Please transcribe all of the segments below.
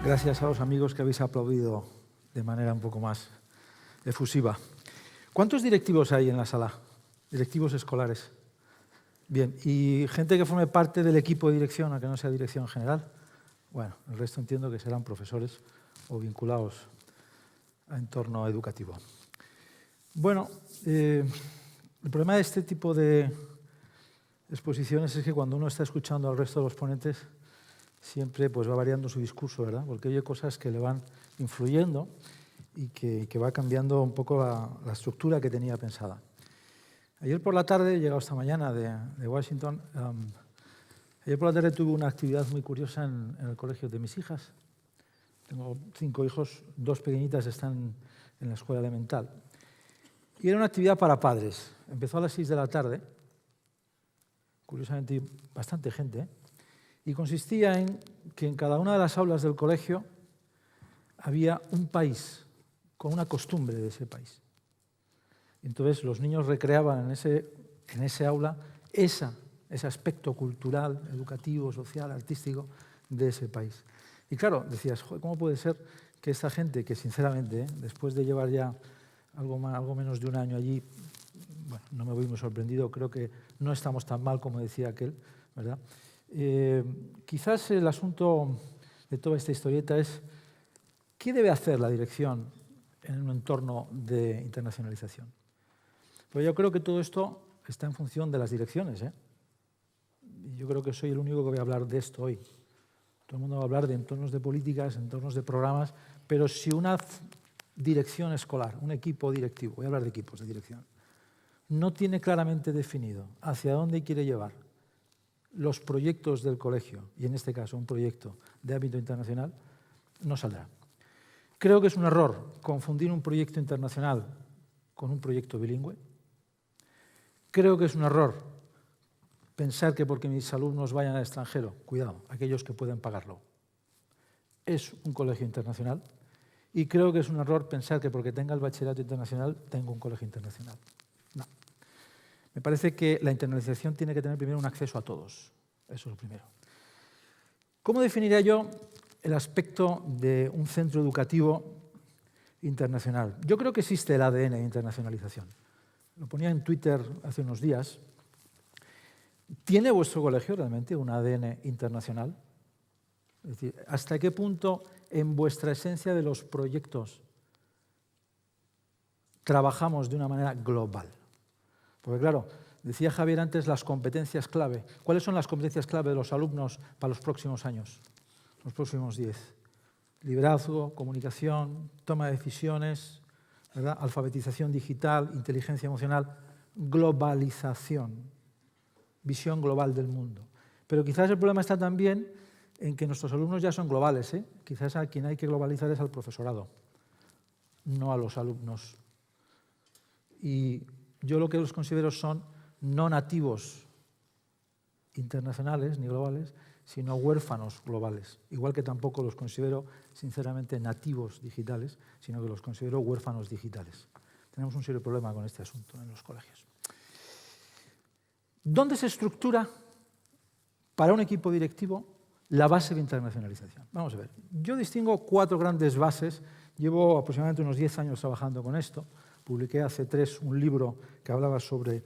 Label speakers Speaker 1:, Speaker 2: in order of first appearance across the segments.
Speaker 1: Gracias a los amigos que habéis aplaudido de manera un poco más efusiva. ¿Cuántos directivos hay en la sala? Directivos escolares. Bien, ¿y gente que forme parte del equipo de dirección, aunque no sea dirección general? Bueno, el resto entiendo que serán profesores o vinculados a entorno educativo. Bueno, el problema de este tipo de exposiciones es que cuando uno está escuchando al resto de los ponentes, siempre pues, va variando su discurso, ¿verdad? Porque oye cosas que le van influyendo y que va cambiando un poco la estructura que tenía pensada. Ayer por la tarde, he llegado esta mañana de Washington, ayer por la tarde tuve una actividad muy curiosa en el colegio de mis hijas. Tengo 5 hijos, 2 pequeñitas están en la escuela elemental. Y era una actividad para padres. Empezó a las 6 de la tarde, curiosamente bastante gente, ¿eh? Y consistía en que en cada una de las aulas del colegio había un país con una costumbre de ese país. Entonces los niños recreaban en ese aula ese aspecto cultural, educativo, social, artístico de ese país. Y claro, decías, ¿cómo puede ser que esta gente, que sinceramente, después de llevar ya algo menos de un año allí, bueno, no me voy muy sorprendido, creo que no estamos tan mal como decía aquel, ¿verdad? Quizás el asunto de toda esta historieta es ¿qué debe hacer la dirección en un entorno de internacionalización? Pues yo creo que todo esto está en función de las direcciones, ¿eh? Y yo creo que soy el único que voy a hablar de esto hoy. Todo el mundo va a hablar de entornos de políticas, entornos de programas, pero si una dirección escolar, un equipo directivo, voy a hablar de equipos de dirección, no tiene claramente definido hacia dónde quiere llevar los proyectos del colegio, y en este caso un proyecto de ámbito internacional, no saldrá. Creo que es un error confundir un proyecto internacional con un proyecto bilingüe. Creo que es un error pensar que porque mis alumnos vayan al extranjero, cuidado, aquellos que pueden pagarlo, es un colegio internacional. Y creo que es un error pensar que porque tenga el bachillerato internacional, tengo un colegio internacional. No. Me parece que la internacionalización tiene que tener primero un acceso a todos. Eso es lo primero. ¿Cómo definiría yo el aspecto de un centro educativo internacional? Yo creo que existe el ADN de internacionalización. Lo ponía en Twitter hace unos días. ¿Tiene vuestro colegio realmente un ADN internacional? Es decir, ¿hasta qué punto en vuestra esencia de los proyectos trabajamos de una manera global? Porque claro, decía Javier antes las competencias clave. ¿Cuáles son las competencias clave de los alumnos para los próximos años, los próximos 10? Liderazgo, comunicación, toma de decisiones, ¿verdad? Alfabetización digital, inteligencia emocional, globalización, visión global del mundo. Pero quizás el problema está también en que nuestros alumnos ya son globales, ¿eh? Quizás a quien hay que globalizar es al profesorado, no a los alumnos. Y yo lo que los considero son no nativos internacionales ni globales, sino huérfanos globales. Igual que tampoco los considero, sinceramente, nativos digitales, sino que los considero huérfanos digitales. Tenemos un serio problema con este asunto en los colegios. ¿Dónde se estructura para un equipo directivo la base de internacionalización? Vamos a ver. Yo distingo 4 grandes bases. Llevo aproximadamente unos 10 años trabajando con esto. Publiqué hace 3 un libro que hablaba sobre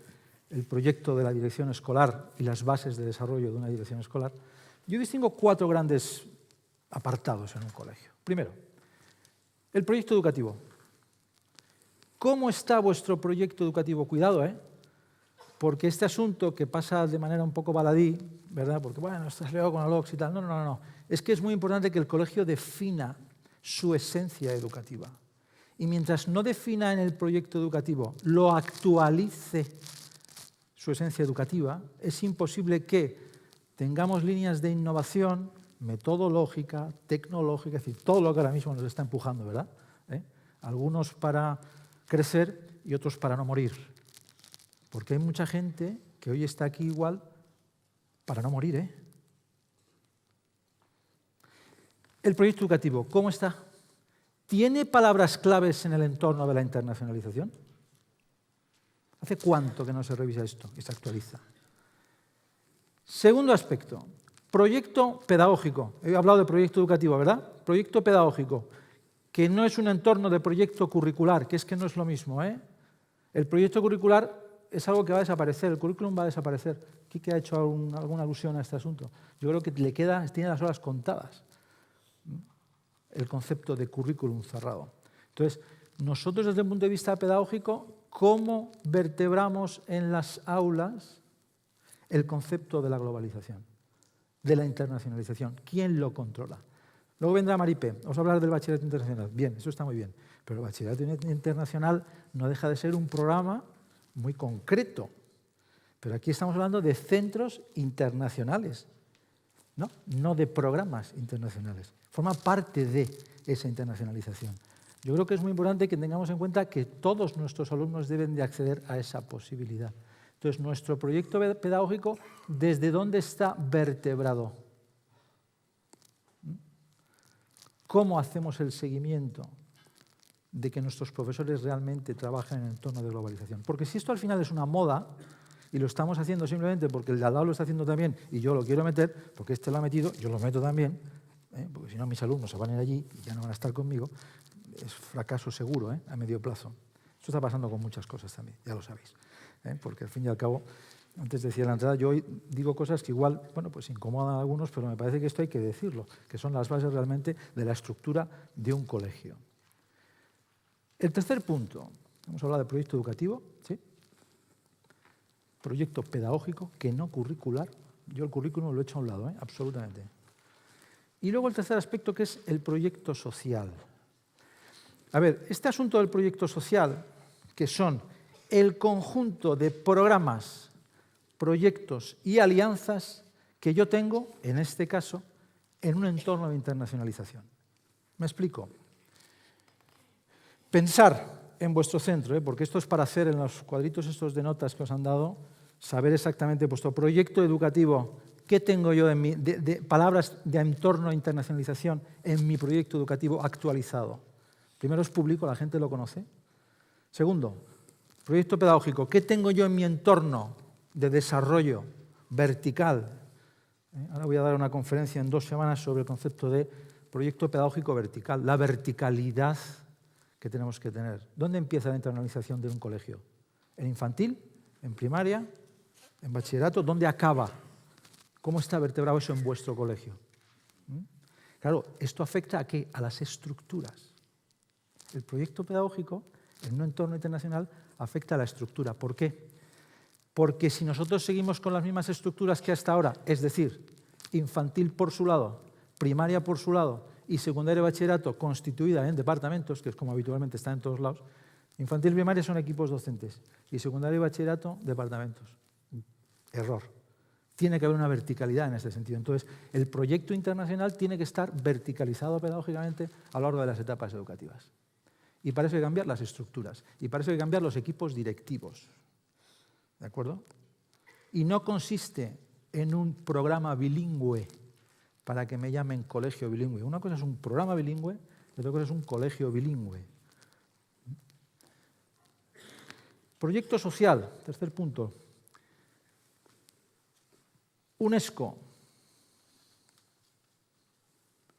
Speaker 1: el proyecto de la dirección escolar y las bases de desarrollo de una dirección escolar. Yo distingo 4 grandes apartados en un colegio. Primero, el proyecto educativo. ¿Cómo está vuestro proyecto educativo? Cuidado, ¿eh? Porque este asunto que pasa de manera un poco baladí, ¿verdad? Porque, bueno, estás ligado con la LOCS y tal. No, no, no, no. Es que es muy importante que el colegio defina su esencia educativa. Y mientras no defina en el proyecto educativo, lo actualice su esencia educativa, es imposible que tengamos líneas de innovación metodológica, tecnológica, es decir, todo lo que ahora mismo nos está empujando, ¿verdad? Algunos para crecer y otros para no morir. Porque hay mucha gente que hoy está aquí igual para no morir, ¿eh? El proyecto educativo, ¿cómo está? ¿Tiene palabras claves en el entorno de la internacionalización? ¿Hace cuánto que no se revisa esto y se actualiza? Segundo aspecto, proyecto pedagógico. He hablado de proyecto educativo, ¿verdad? proyecto pedagógico, que no es un entorno de proyecto curricular, que es que no es lo mismo, ¿eh? El proyecto curricular es algo que va a desaparecer, el currículum va a desaparecer. ¿Quique ha hecho alguna alusión a este asunto? Yo creo que tiene las horas contadas el concepto de currículum cerrado. Entonces, nosotros desde el punto de vista pedagógico, ¿cómo vertebramos en las aulas el concepto de la globalización, de la internacionalización? ¿Quién lo controla? Luego vendrá Maripé, os va a hablar del bachillerato internacional. Bien, eso está muy bien, pero el bachillerato internacional no deja de ser un programa muy concreto. Pero aquí estamos hablando de centros internacionales, no de programas internacionales. Forma parte de esa internacionalización. Yo creo que es muy importante que tengamos en cuenta que todos nuestros alumnos deben de acceder a esa posibilidad. Entonces, nuestro proyecto pedagógico, ¿desde dónde está vertebrado? ¿Cómo hacemos el seguimiento de que nuestros profesores realmente trabajen en el entorno de globalización? Porque si esto al final es una moda y lo estamos haciendo simplemente porque el de al lado lo está haciendo también y yo lo quiero meter, porque este lo ha metido, yo lo meto también, porque si no mis alumnos se van a ir allí y ya no van a estar conmigo, es fracaso seguro a medio plazo. Esto está pasando con muchas cosas también, ya lo sabéis. Porque al fin y al cabo, antes decía en la entrada, yo hoy digo cosas que igual, bueno, pues incomodan a algunos, pero me parece que esto hay que decirlo, que son las bases realmente de la estructura de un colegio. El tercer punto, hemos hablado de proyecto educativo, ¿sí? Proyecto pedagógico, que no curricular. Yo el currículum lo he hecho a un lado, absolutamente. Y luego el tercer aspecto, que es el proyecto social. A ver, este asunto del proyecto social, que son el conjunto de programas, proyectos y alianzas que yo tengo, en este caso, en un entorno de internacionalización. ¿Me explico? Pensar en vuestro centro, porque esto es para hacer en los cuadritos estos de notas que os han dado, saber exactamente vuestro proyecto educativo, qué tengo yo de palabras de entorno de internacionalización en mi proyecto educativo actualizado. Primero es público, la gente lo conoce. Segundo, proyecto pedagógico, ¿qué tengo yo en mi entorno de desarrollo vertical? Ahora voy a dar una conferencia en 2 semanas sobre el concepto de proyecto pedagógico vertical, la verticalidad que tenemos que tener. ¿Dónde empieza la internacionalización de un colegio? ¿En infantil? ¿En primaria? ¿En bachillerato? ¿Dónde acaba? ¿Cómo está vertebrado eso en vuestro colegio? Claro, ¿esto afecta a qué? A las estructuras. El proyecto pedagógico, en un entorno internacional, afecta a la estructura. ¿Por qué? Porque si nosotros seguimos con las mismas estructuras que hasta ahora, es decir, infantil por su lado, primaria por su lado y secundaria y bachillerato constituida en departamentos, que es como habitualmente está en todos lados, infantil y primaria son equipos docentes y secundaria y bachillerato departamentos. Error. Tiene que haber una verticalidad en este sentido. Entonces, el proyecto internacional tiene que estar verticalizado pedagógicamente a lo largo de las etapas educativas. Y para eso hay que cambiar las estructuras. Y para eso hay que cambiar los equipos directivos. ¿De acuerdo? Y no consiste en un programa bilingüe para que me llamen colegio bilingüe. Una cosa es un programa bilingüe y otra cosa es un colegio bilingüe. Proyecto social, tercer punto. UNESCO.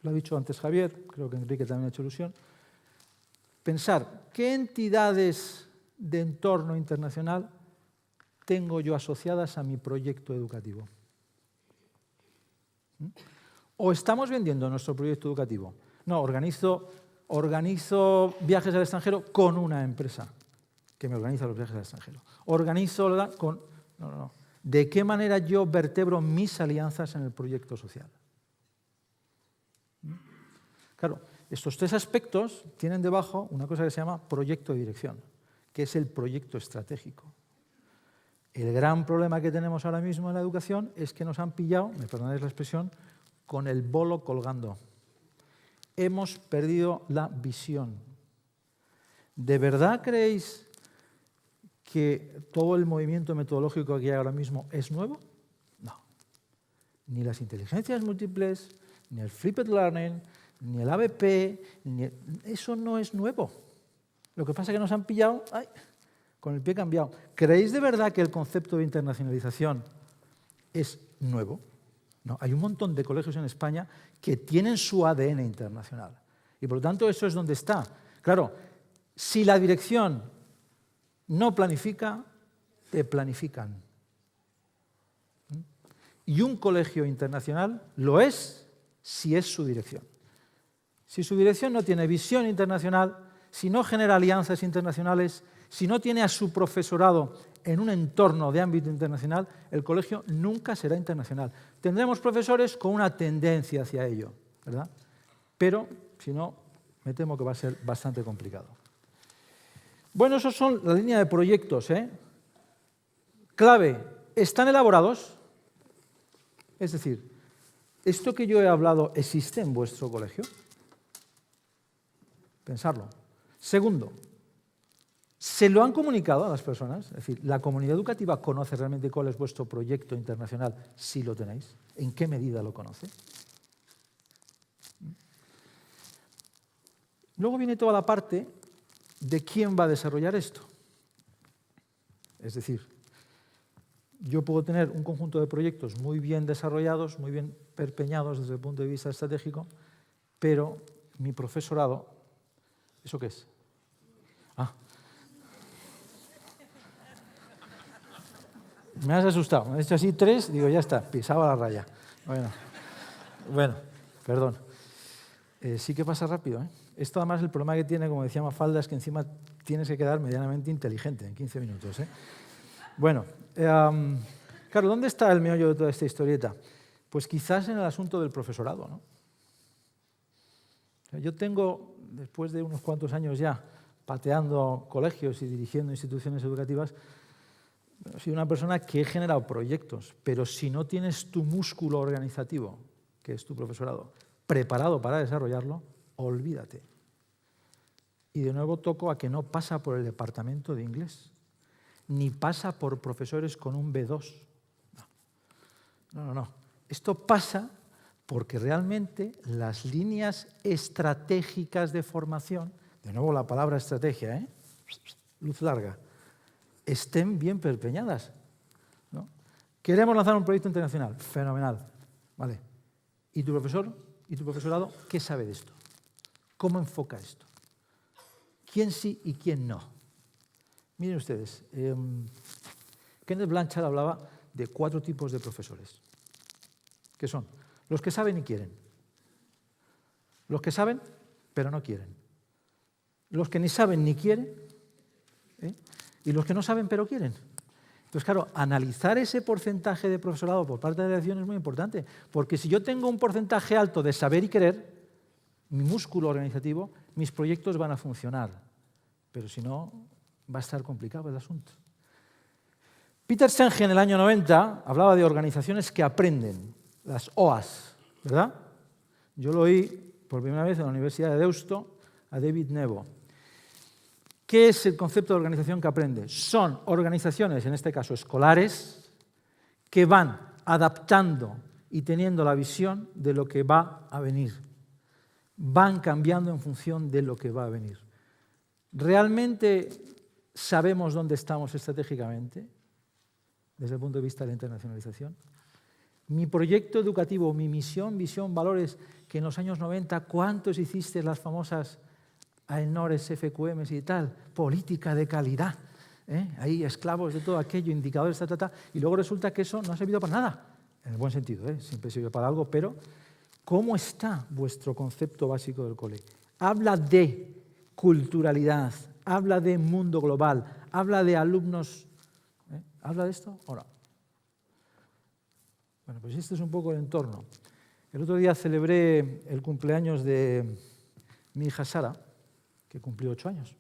Speaker 1: Lo ha dicho antes Javier, creo que Enrique también ha hecho alusión. Pensar, ¿qué entidades de entorno internacional tengo yo asociadas a mi proyecto educativo? ¿O estamos vendiendo nuestro proyecto educativo? No, organizo viajes al extranjero con una empresa que me organiza los viajes al extranjero. Organizo con... No. ¿De qué manera yo vertebro mis alianzas en el proyecto social? Claro, estos 3 aspectos tienen debajo una cosa que se llama proyecto de dirección, que es el proyecto estratégico. El gran problema que tenemos ahora mismo en la educación es que nos han pillado, me perdonáis la expresión, con el bolo colgando. Hemos perdido la visión. ¿De verdad creéis que todo el movimiento metodológico que hay ahora mismo es nuevo? No. Ni las inteligencias múltiples, ni el flipped learning, ni el ABP, eso no es nuevo. Lo que pasa es que nos han pillado con el pie cambiado. ¿Creéis de verdad que el concepto de internacionalización es nuevo? No, hay un montón de colegios en España que tienen su ADN internacional. Y por lo tanto eso es donde está. Claro, si la dirección no planifica, te planifican. Y un colegio internacional lo es si es su dirección. Si su dirección no tiene visión internacional, si no genera alianzas internacionales, si no tiene a su profesorado en un entorno de ámbito internacional, el colegio nunca será internacional. Tendremos profesores con una tendencia hacia ello, ¿verdad? Pero, si no, me temo que va a ser bastante complicado. Bueno, esos son la línea de proyectos, ¿eh? Clave, ¿están elaborados? Es decir, ¿esto que yo he hablado existe en vuestro colegio? Pensarlo. Segundo, ¿se lo han comunicado a las personas? Es decir, ¿la comunidad educativa conoce realmente cuál es vuestro proyecto internacional, si lo tenéis? ¿En qué medida lo conoce? Luego viene toda la parte de quién va a desarrollar esto. Es decir, yo puedo tener un conjunto de proyectos muy bien desarrollados, muy bien perpeñados desde el punto de vista estratégico, pero mi profesorado, ¿eso qué es? Ah. Me has asustado, me has hecho así 3, digo, ya está, pisaba la raya. Bueno, perdón. Sí que pasa rápido, ¿eh? Esto además el problema que tiene, como decía Mafalda, es que encima tienes que quedar medianamente inteligente en 15 minutos, ¿eh? Bueno, claro, ¿dónde está el meollo de toda esta historieta? Pues quizás en el asunto del profesorado, ¿no? Yo tengo, después de unos cuantos años ya, pateando colegios y dirigiendo instituciones educativas, soy una persona que he generado proyectos, pero si no tienes tu músculo organizativo, que es tu profesorado, preparado para desarrollarlo, olvídate. Y de nuevo toco a que no pasa por el departamento de inglés, ni pasa por profesores con un B2. No. Esto pasa porque realmente las líneas estratégicas de formación, de nuevo la palabra estrategia, ¿eh? Luz larga, estén bien perpeñadas, ¿no? Queremos lanzar un proyecto internacional, fenomenal, ¿vale? ¿Y tu profesor y tu profesorado qué sabe de esto? ¿Cómo enfoca esto? ¿Quién sí y quién no? Miren ustedes, Kenneth Blanchard hablaba de 4 tipos de profesores, que son los que saben y quieren, los que saben pero no quieren, los que ni saben ni quieren, ¿eh? Y los que no saben pero quieren. Entonces, claro, analizar ese porcentaje de profesorado por parte de la dirección es muy importante, porque si yo tengo un porcentaje alto de saber y querer, mi músculo organizativo, mis proyectos van a funcionar, pero si no, va a estar complicado el asunto. Peter Senge en el año 90 hablaba de organizaciones que aprenden, las OAS, ¿verdad? Yo lo oí por primera vez en la Universidad de Deusto a David Nebo. ¿Qué es el concepto de organización que aprende? Son organizaciones, en este caso escolares, que van adaptando y teniendo la visión de lo que va a venir. Van cambiando en función de lo que va a venir. ¿Realmente sabemos dónde estamos estratégicamente desde el punto de vista de la internacionalización? Mi proyecto educativo, mi misión, visión, valores, que en los años 90, ¿cuántos hiciste las famosas AENORES, FQMs y tal? Política de calidad, ¿eh? Ahí esclavos de todo aquello, indicadores, y luego resulta que eso no ha servido para nada, en el buen sentido, ¿eh? Siempre sirve para algo, pero ¿cómo está vuestro concepto básico del cole? Habla de culturalidad, habla de mundo global, habla de alumnos, ¿eh? ¿Habla de esto o no? Bueno, pues este es un poco el entorno. El otro día celebré el cumpleaños de mi hija Sara, que cumplió 8 años.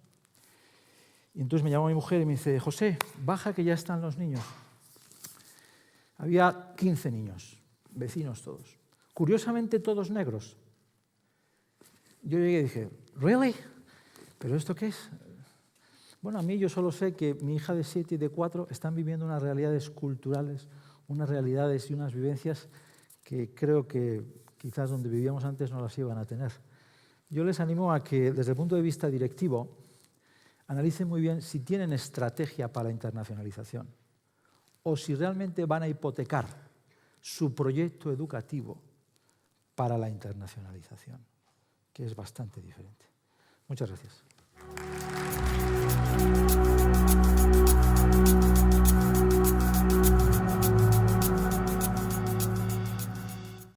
Speaker 1: Y entonces me llamó mi mujer y me dice, José, baja que ya están los niños. Había 15 niños, vecinos todos. Curiosamente todos negros. Yo llegué y dije, ¿really? ¿Pero esto qué es? Bueno, a mí yo solo sé que mi hija de 7 y de 4 están viviendo unas realidades culturales, unas realidades y unas vivencias que creo que quizás donde vivíamos antes no las iban a tener. Yo les animo a que, desde el punto de vista directivo, analicen muy bien si tienen estrategia para la internacionalización o si realmente van a hipotecar su proyecto educativo para la internacionalización, que es bastante diferente. Muchas gracias.